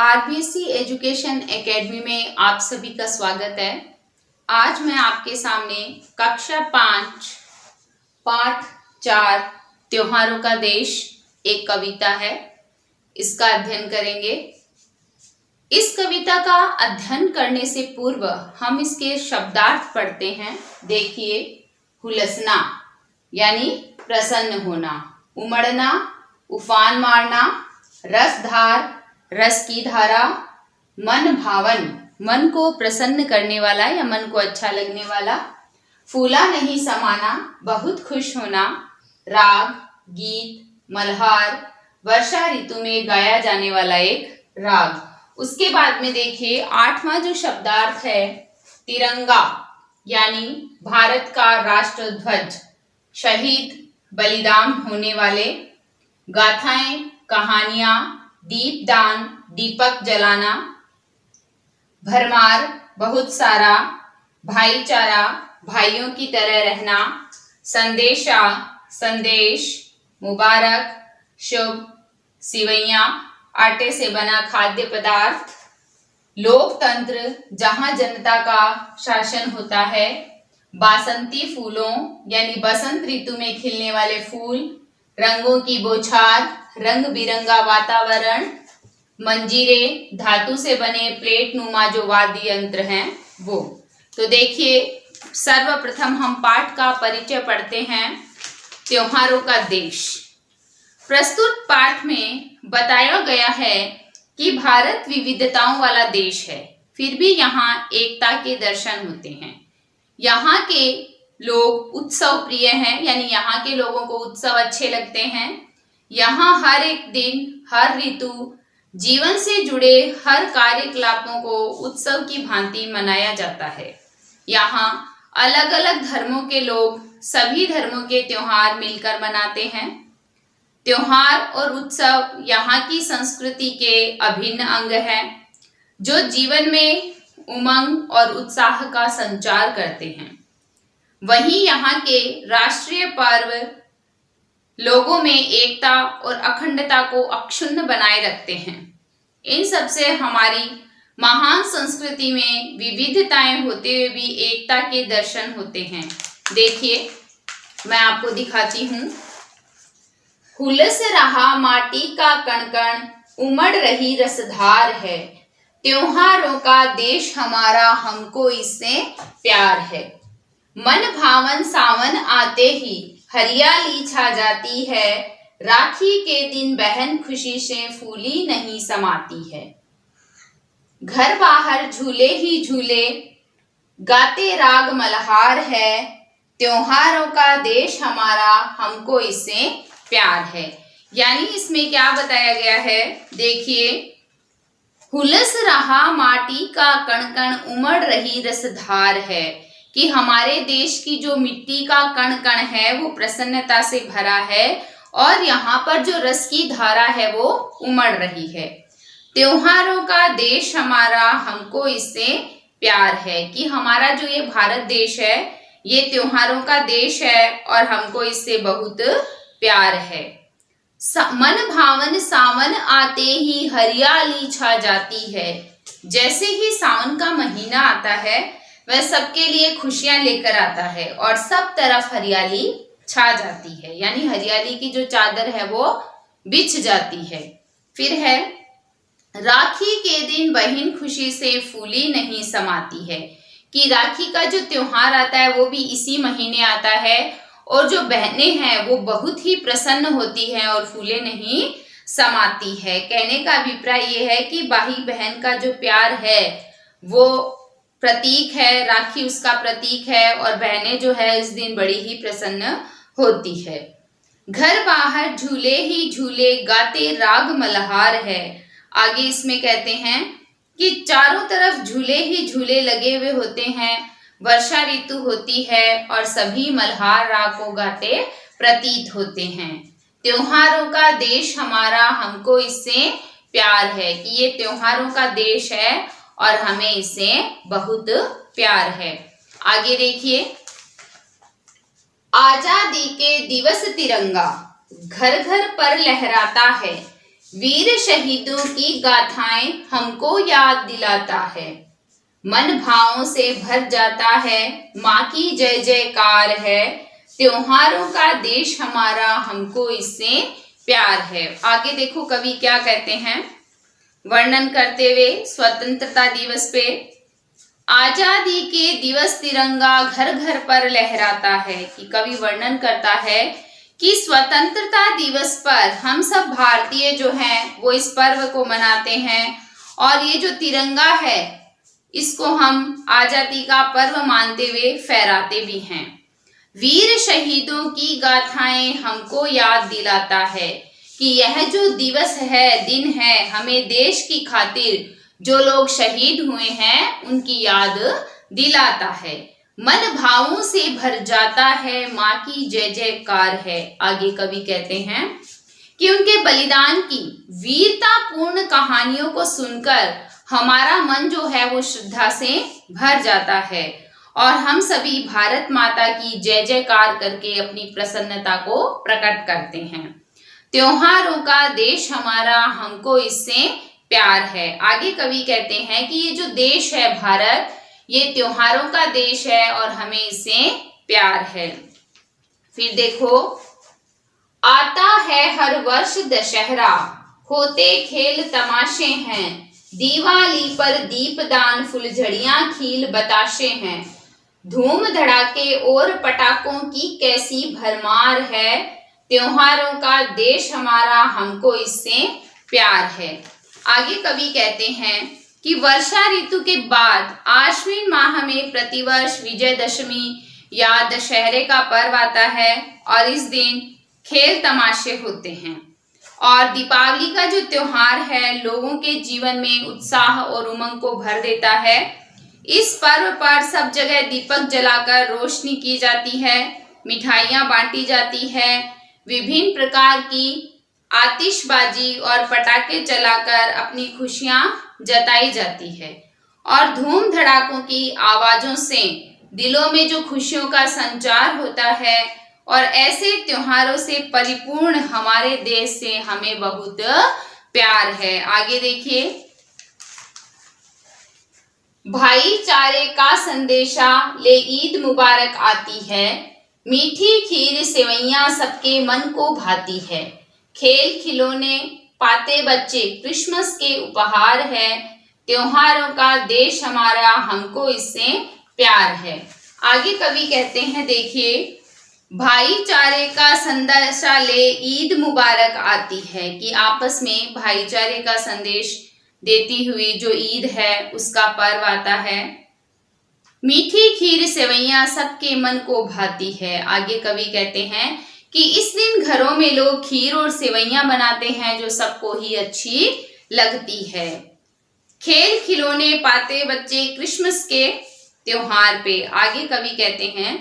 RBC education academy में आप सभी का स्वागत है। आज मैं आपके सामने कक्षा 5 पाठ 4 त्योहारों का देश एक कविता है, इसका अध्ययन करेंगे। इस कविता का अध्ययन करने से पूर्व हम इसके शब्दार्थ पढ़ते हैं। देखिए, हुलसना यानी प्रसन्न होना, उमड़ना, उफान मारना, रसधार रस की धारा, मन भावन मन को प्रसन्न करने वाला या मन को अच्छा लगने वाला, फूला नहीं समाना बहुत खुश होना, राग गीत मल्हार वर्षा ऋतु में गाया जाने वाला एक राग। उसके बाद में देखिए 8वां जो शब्दार्थ है तिरंगा यानी भारत का राष्ट्र ध्वज, शहीद बलिदान होने वाले, गाथाएं कहानियां, दीपदान दीपक जलाना, भरमार बहुत सारा, भाईचारा भाइयों की तरह रहना, संदेशा संदेश, मुबारक शुभ, सिवैयां आटे से बना खाद्य पदार्थ, लोकतंत्र जहां जनता का शासन होता है, बासंती फूलों यानी बसंत ऋतु में खिलने वाले फूल, रंगों की बौछार रंग बिरंगा वातावरण, मंजीरे धातु से बने प्लेट नुमा जो वाद्य यंत्र हैं वो। तो देखिए, सर्वप्रथम हम पाठ का परिचय पढ़ते हैं। त्योहारों का देश। प्रस्तुत पाठ में बताया गया है कि भारत विविधताओं वाला देश है, फिर भी यहाँ एकता के दर्शन होते हैं। यहाँ के लोग उत्सव प्रिय हैं, यानी यहाँ के लोगों को उत्सव अच्छे लगते हैं। यहाँ हर एक दिन, हर ऋतु, जीवन से जुड़े हर कार्यकलापों को उत्सव की भांति मनाया जाता है। यहाँ अलग अलग धर्मों के लोग सभी धर्मों के त्योहार मिलकर मनाते हैं। त्योहार और उत्सव यहाँ की संस्कृति के अभिन्न अंग हैं, जो जीवन में उमंग और उत्साह का संचार करते हैं। वहीं यहाँ के राष्ट्रीय पर्व लोगों में एकता और अखंडता को अक्षुण्ण बनाए रखते हैं। इन सब से हमारी महान संस्कृति में विविधताएं होते हुए भी एकता के दर्शन होते हैं। देखिए, मैं आपको दिखाती हूँ। हुलस रहा माटी का कण कण, उमड़ रही रसधार है, त्योहारों का देश हमारा हमको इससे प्यार है। मन भावन सावन आते ही हरियाली छा जाती है, राखी के दिन बहन खुशी से फूली नहीं समाती है। घर बाहर झूले ही झूले, गाते राग मल्हार है, त्योहारों का देश हमारा हमको इससे प्यार है। यानी इसमें क्या बताया गया है, देखिए, हुलस रहा माटी का कण कण, उमड़ रही रसधार है, कि हमारे देश की जो मिट्टी का कण कण है वो प्रसन्नता से भरा है और यहाँ पर जो रस की धारा है वो उमड़ रही है। त्योहारों का देश हमारा हमको इससे प्यार है, कि हमारा जो ये भारत देश है ये त्योहारों का देश है और हमको इससे बहुत प्यार है। मन भावन सावन आते ही हरियाली छा जाती है। जैसे ही सावन का महीना आता है वह सबके लिए खुशियां लेकर आता है और सब तरफ हरियाली छा जाती है, यानी हरियाली की जो चादर है वो बिछ जाती है। फिर है, राखी के दिन बहन खुशी से फूली नहीं समाती है, कि राखी का जो त्योहार आता है वो भी इसी महीने आता है और जो बहनें हैं वो बहुत ही प्रसन्न होती हैं और फूले नहीं समाती है। कहने का अभिप्राय ये है कि भाई बहन का जो प्यार है वो प्रतीक है, राखी उसका प्रतीक है और बहनें जो है इस दिन बड़ी ही प्रसन्न होती है। घर बाहर झूले ही झूले, गाते राग मल्हार है। आगे इसमें कहते हैं कि चारों तरफ झूले ही झूले लगे हुए होते हैं, वर्षा ऋतु होती है और सभी मल्हार राग को गाते प्रतीत होते हैं। त्योहारों का देश हमारा हमको इससे प्यार है, कि ये त्योहारों का देश है और हमें इससे बहुत प्यार है। आगे देखिए, आजादी के दिवस तिरंगा घर घर पर लहराता है, वीर शहीदों की गाथाएं हमको याद दिलाता है, मन भावों से भर जाता है, माँ की जय जयकार है, त्योहारों का देश हमारा हमको इससे प्यार है। आगे देखो कवि क्या कहते हैं वर्णन करते हुए स्वतंत्रता दिवस पे। आजादी के दिवस तिरंगा घर घर पर लहराता है, कि कवि वर्णन करता है कि स्वतंत्रता दिवस पर हम सब भारतीय जो हैं वो इस पर्व को मनाते हैं और ये जो तिरंगा है इसको हम आजादी का पर्व मानते हुए फहराते भी हैं। वीर शहीदों की गाथाएं हमको याद दिलाता है कि यह जो दिवस है, दिन है, हमें देश की खातिर जो लोग शहीद हुए हैं उनकी याद दिलाता है, मन भावों से भर जाता है, माँ की जय जयकार है। आगे कवि कहते हैं कि उनके बलिदान की वीरतापूर्ण कहानियों को सुनकर हमारा मन जो है वो श्रद्धा से भर जाता है और हम सभी भारत माता की जय जयकार करके अपनी प्रसन्नता को प्रकट करते हैं। त्योहारों का देश हमारा हमको इससे प्यार है। आगे कवि कहते हैं कि ये जो देश है भारत, ये त्योहारों का देश है और हमें इससे प्यार है। फिर देखो, आता है हर वर्ष दशहरा, होते खेल तमाशे हैं, दिवाली पर दीपदान फुलझड़ियां खिल बताशे हैं, धूम धड़ाके और पटाखों की कैसी भरमार है, त्योहारों का देश हमारा हमको इससे प्यार है। आगे कवि कहते हैं कि वर्षा ऋतु के बाद आश्विन माह में प्रतिवर्ष विजयदशमी या दशहरे का पर्व आता है और इस दिन खेल तमाशे होते हैं और दीपावली का जो त्योहार है लोगों के जीवन में उत्साह और उमंग को भर देता है। इस पर्व पर सब जगह दीपक जलाकर रोशनी की जाती है, मिठाइयाँ बांटी जाती है, विभिन्न प्रकार की आतिशबाजी और पटाखे चलाकर अपनी खुशियाँ जताई जाती है और धूम धड़ाकों की आवाज़ों से दिलों में जो खुशियों का संचार होता है और ऐसे त्योहारों से परिपूर्ण हमारे देश से हमें बहुत प्यार है। आगे देखिए, भाईचारे का संदेशा ले ईद मुबारक आती है, मीठी खीर सेवैयां सबके मन को भाती है, खेल खिलौने पाते बच्चे क्रिसमस के उपहार है, त्योहारों का देश हमारा हमको इससे प्यार है। आगे कवि कहते हैं देखिए, भाईचारे का संदेशा ले ईद मुबारक आती है, कि आपस में भाईचारे का संदेश देती हुई जो ईद है उसका पर्व आता है। मीठी खीर सेवैयां सबके मन को भाती है। आगे कवि कहते हैं कि इस दिन घरों में लोग खीर और सेवैयां बनाते हैं जो सबको ही अच्छी लगती है। खेल खिलौने पाते बच्चे क्रिसमस के त्योहार पे। आगे कवि कहते हैं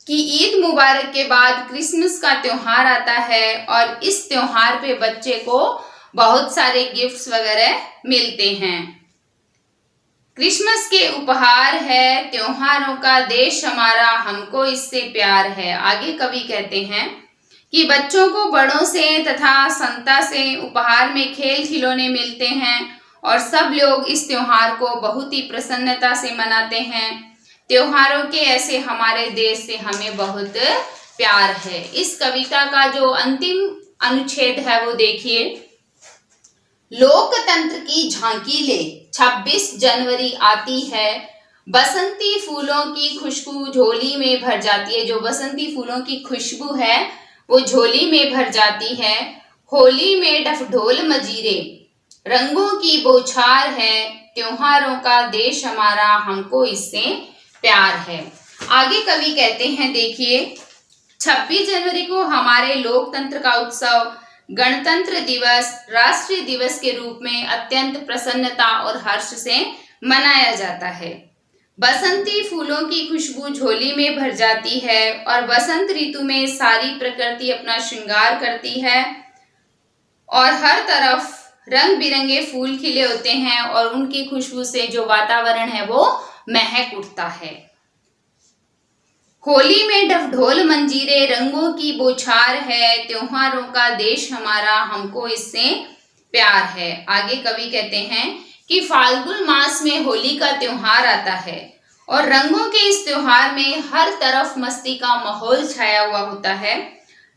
कि ईद मुबारक के बाद क्रिसमस का त्योहार आता है और इस त्योहार पे बच्चे को बहुत सारे गिफ्ट्स वगैरह मिलते हैं। क्रिसमस के उपहार है, त्योहारों का देश हमारा हमको इससे प्यार है। आगे कवि कहते हैं कि बच्चों को बड़ों से तथा संता से उपहार में खेल खिलौने मिलते हैं और सब लोग इस त्योहार को बहुत ही प्रसन्नता से मनाते हैं। त्योहारों के ऐसे हमारे देश से हमें बहुत प्यार है। इस कविता का जो अंतिम अनुच्छेद है वो देखिए, लोकतंत्र की झांकी ले 26 जनवरी आती है, बसंती फूलों की खुशबू झोली में भर जाती है। जो बसंती फूलों की खुशबू है वो झोली में भर जाती है। होली में ढफढोल मजीरे, रंगों की बौछार है, त्योहारों का देश हमारा हमको इससे प्यार है। आगे कवि कहते हैं देखिए, 26 जनवरी को हमारे लोकतंत्र का उत्सव गणतंत्र दिवस राष्ट्रीय दिवस के रूप में अत्यंत प्रसन्नता और हर्ष से मनाया जाता है। बसंती फूलों की खुशबू झोली में भर जाती है और बसंत ऋतु में सारी प्रकृति अपना श्रृंगार करती है और हर तरफ रंग बिरंगे फूल खिले होते हैं और उनकी खुशबू से जो वातावरण है वो महक उठता है। होली में डफ ढोल मंजीरे, रंगों की बौछार है, त्योहारों का देश हमारा, हमको इससे प्यार है। आगे कवि कहते हैं कि फाल्गुन मास में होली का त्योहार आता है और रंगों के इस त्योहार में हर तरफ मस्ती का माहौल छाया हुआ होता है।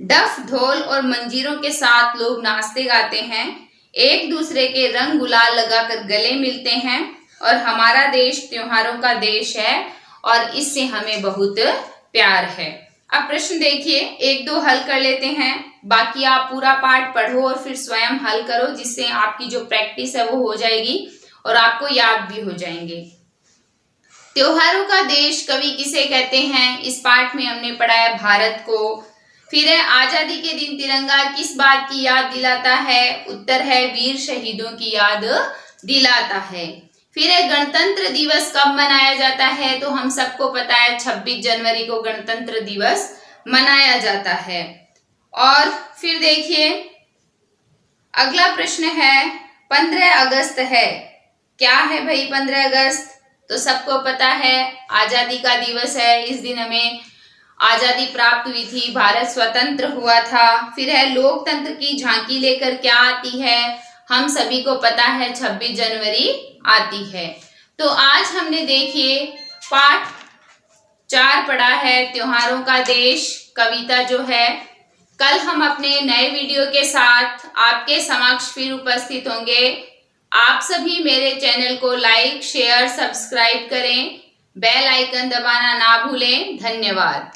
डफ ढोल और मंजीरों के साथ लोग नाचते गाते हैं, एक दूसरे के रंग गुलाल लगाकर गले मिलते हैं और हमारा देश त्योहारों का देश है और इससे हमें बहुत प्यार है। अब प्रश्न देखिए, एक दो हल कर लेते हैं, बाकी आप पूरा पाठ पढ़ो और फिर स्वयं हल करो, जिससे आपकी जो प्रैक्टिस है वो हो जाएगी और आपको याद भी हो जाएंगे। त्योहारों का देश कवि किसे कहते हैं? इस पाठ में हमने पढ़ा है भारत को। फिर है आजादी के दिन तिरंगा किस बात की याद दिलाता है? उत्तर है वीर शहीदों की याद दिलाता है। फिर है गणतंत्र दिवस कब मनाया जाता है? तो हम सबको पता है 26 जनवरी को गणतंत्र दिवस मनाया जाता है। और फिर देखिए अगला प्रश्न है 15 अगस्त है, क्या है भाई 15 अगस्त? तो सबको पता है आजादी का दिवस है, इस दिन हमें आजादी प्राप्त हुई थी, भारत स्वतंत्र हुआ था। फिर है लोकतंत्र की झांकी लेकर क्या आती है? हम सभी को पता है 26 जनवरी आती है। तो आज हमने देखिए पाठ 4 पढ़ा है, त्योहारों का देश, कविता जो है। कल हम अपने नए वीडियो के साथ आपके समक्ष फिर उपस्थित होंगे। आप सभी मेरे चैनल को लाइक, शेयर, सब्सक्राइब करें, बेल आइकन दबाना ना भूलें। धन्यवाद।